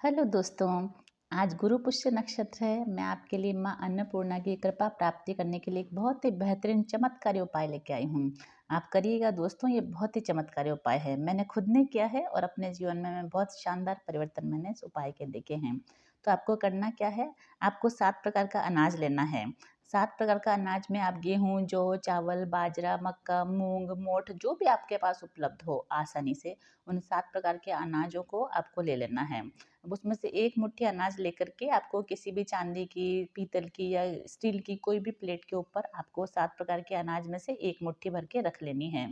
Hello दोस्तों। आज गुरु पुष्य नक्षत्र है। मैं आपके लिए माँ अन्नपूर्णा की कृपा प्राप्ति करने के लिए एक बहुत ही बेहतरीन चमत्कारी उपाय लेके आई हूँ। आप करिएगा दोस्तों, ये बहुत ही चमत्कारी उपाय है। मैंने खुद ने किया है और अपने जीवन में मैं बहुत शानदार परिवर्तन मैंने इस उपाय के देखे हैं। तो आपको करना क्या है, आपको 7 प्रकार का अनाज लेना है। 7 प्रकार का अनाज में आप गेहूँ, जौ, चावल, बाजरा, मक्का, मूंग, मोठ जो भी आपके पास उपलब्ध हो आसानी से, उन 7 प्रकार के अनाजों को आपको ले लेना है। अब उसमें से एक मुट्ठी अनाज लेकर के आपको किसी भी चांदी की, पीतल की या स्टील की कोई भी प्लेट के ऊपर आपको 7 प्रकार के अनाज में से एक मुट्ठी भर के रख लेनी है।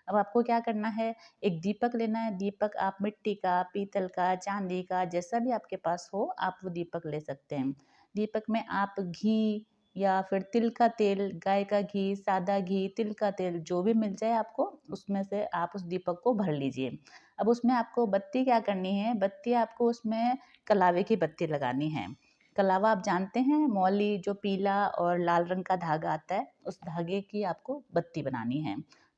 अब आपको क्या करना है, एक दीपक लेना है। दीपक आप मिट्टी का, पीतल का, चांदी का, जैसा भी आपके पास हो आप वो दीपक ले सकते हैं। दीपक में आप घी या फिर तिल का तेल, गाय का घी, सादा घी, तिल का तेल जो भी मिल जाए आपको, उसमें से आप उस दीपक को भर लीजिए। अब उसमें आपको बत्ती क्या करनी है, बत्ती आपको उसमें कलावे की बत्ती लगानी है। कलावा आप जानते हैं, मौली जो पीला और लाल रंग का धागा आता है, उस धागे की आपको बत्ती बनानी है।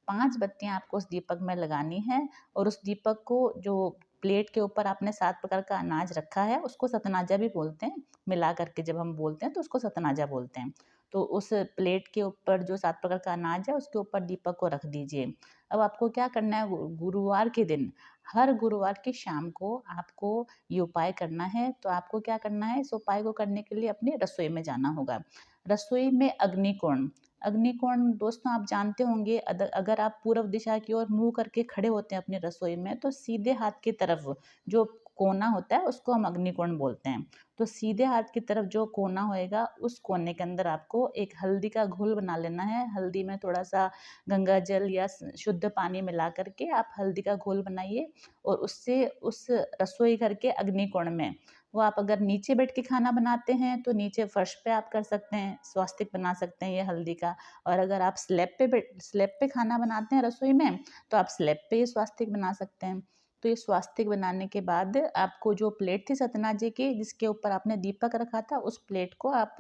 5 बत्तियां आपको उस दीपक में लगानी है और उस दीपक को जो प्लेट के ऊपर आपने 7 प्रकार का अनाज रखा है उसको सतनाजा भी बोलते हैं। मिला करके जब हम बोलते हैं तो उसको सतनाजा बोलते हैं। तो उस प्लेट के ऊपर जो 7 प्रकार का अनाज है उसके ऊपर दीपक को रख दीजिए। अब आपको क्या करना है, गुरुवार के दिन, हर गुरुवार की शाम को आपको ये उपाय करना है। तो आपको क्या करना है, इस उपाय को करने के लिए अपनी रसोई में जाना होगा। रसोई में अग्निकोण, अग्निकोण दोस्तों आप जानते होंगे, अगर आप पूर्व दिशा की ओर मुंह करके खड़े होते हैं अपनी रसोई में, तो सीधे हाथ की तरफ जो कोना होता है उसको हम अग्निकोण बोलते हैं। तो सीधे हाथ की तरफ जो कोना होएगा, उस कोने के अंदर आपको एक हल्दी का घोल बना लेना है। हल्दी में थोड़ा सा गंगा जल या शुद्ध पानी मिला करके आप हल्दी का घोल बनाइए और उससे उस रसोई घर के अग्निकोण में, वो आप अगर नीचे बैठ के खाना बनाते हैं तो नीचे फर्श पे आप कर सकते हैं, स्वास्तिक बना सकते हैं ये हल्दी का। और अगर आप स्लैब पे खाना बनाते हैं रसोई में, तो आप स्लैब पे ये स्वास्तिक बना सकते हैं। तो ये स्वास्तिक बनाने के बाद आपको जो प्लेट थी सतनाजे की जिसके ऊपर आपने दीपक रखा था, उस प्लेट को आप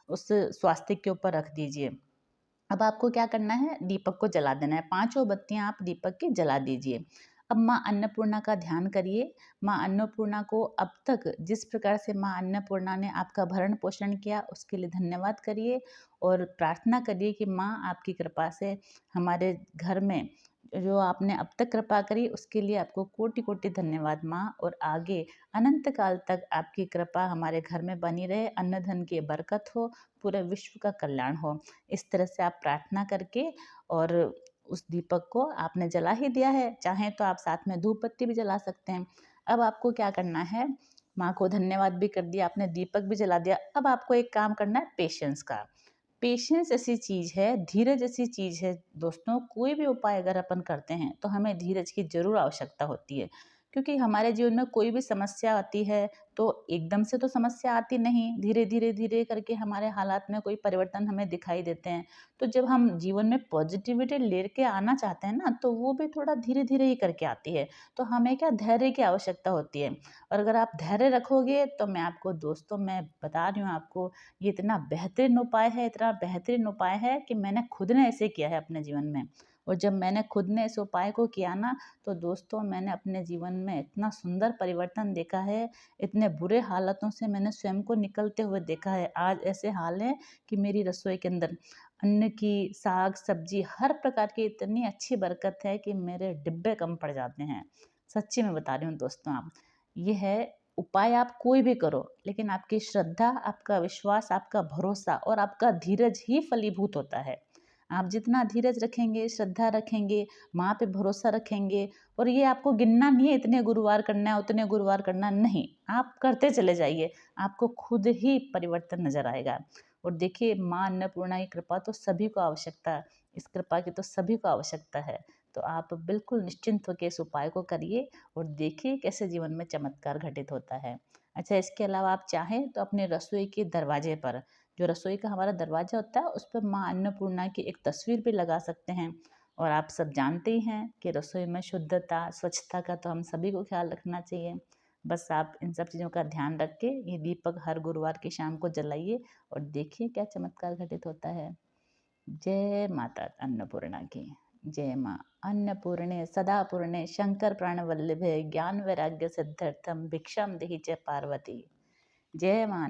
उस स्वास्तिक के ऊपर रख दीजिए। अब आपको क्या करना है, दीपक को जला देना है। 5 बत्तियां आप दीपक की जला दीजिए। अब माँ अन्नपूर्णा का ध्यान करिए। माँ अन्नपूर्णा को अब तक जिस प्रकार से माँ अन्नपूर्णा ने आपका भरण पोषण किया उसके लिए धन्यवाद करिए और प्रार्थना करिए कि माँ आपकी कृपा से हमारे घर में जो आपने अब तक कृपा करी उसके लिए आपको कोटि कोटि धन्यवाद माँ, और आगे अनंत काल तक आपकी कृपा हमारे घर में बनी रहे, अन्न धन की बरकत हो, पूरे विश्व का कल्याण हो। इस तरह से आप प्रार्थना करके, और उस दीपक को आपने जला ही दिया है, चाहें तो आप साथ में धूप बत्ती भी जला सकते हैं। अब आपको क्या करना है, माँ को धन्यवाद भी कर दिया आपने, दीपक भी जला दिया। अब आपको एक काम करना है पेशेंस का। पेशेंस ऐसी चीज़ है, धीरज ऐसी चीज़ है दोस्तों, कोई भी उपाय अगर अपन करते हैं तो हमें धीरज की ज़रूर आवश्यकता होती है। क्योंकि हमारे जीवन में कोई भी समस्या आती है तो एकदम से तो समस्या आती नहीं, धीरे धीरे धीरे करके हमारे हालात में कोई परिवर्तन हमें दिखाई देते हैं। तो जब हम जीवन में पॉजिटिविटी लेके आना चाहते हैं ना, तो वो भी थोड़ा धीरे धीरे ही करके आती है। तो हमें क्या, धैर्य की आवश्यकता होती है। और अगर आप धैर्य रखोगे तो मैं आपको दोस्तों, मैं बता रही हूँ आपको, ये इतना बेहतरीन उपाय है, इतना बेहतरीन उपाय है कि मैंने खुद ने ऐसे किया है अपने जीवन में। और जब मैंने खुद ने इस उपाय को किया ना, तो दोस्तों मैंने अपने जीवन में इतना सुंदर परिवर्तन देखा है, इतने बुरे हालातों से मैंने स्वयं को निकलते हुए देखा है। आज ऐसे हाल है कि मेरी रसोई के अंदर अन्न की, साग सब्जी हर प्रकार की इतनी अच्छी बरकत है कि मेरे डिब्बे कम पड़ जाते हैं। सच्ची में बता रही हूँ दोस्तों। आप, ये है उपाय, आप कोई भी करो लेकिन आपकी श्रद्धा, आपका विश्वास, आपका भरोसा और आपका धीरज ही फलीभूत होता है। आप जितना धीरज रखेंगे, श्रद्धा रखेंगे, माँ पे भरोसा रखेंगे, और ये आपको गिनना नहीं है इतने गुरुवार करना है उतने गुरुवार करना नहीं, आप करते चले जाइए, आपको खुद ही परिवर्तन नजर आएगा। और देखिए, माँ अन्नपूर्णा की कृपा तो सभी को आवश्यकता है, इस कृपा की तो सभी को आवश्यकता है। तो आप बिल्कुल निश्चिंत होकर इस उपाय को करिए और देखिए कैसे जीवन में चमत्कार घटित होता है। अच्छा, इसके अलावा आप चाहें तो अपने रसोई के दरवाजे पर, जो रसोई का हमारा दरवाजा होता है, उस पर माँ अन्नपूर्णा की एक तस्वीर भी लगा सकते हैं। और आप सब जानते ही हैं कि रसोई में शुद्धता, स्वच्छता का तो हम सभी को ख्याल रखना चाहिए। बस आप इन सब चीज़ों का ध्यान रख के ये दीपक हर गुरुवार की शाम को जलाइए और देखिए क्या चमत्कार घटित होता है। जय माता अन्नपूर्णा की। जय माँ। अन्नपूर्णे सदा पूर्णे शंकर प्राणवल्लभे ज्ञान वैराग्य सिद्ध्यर्थम भिक्षाम देहि च पार्वती। जय माँ।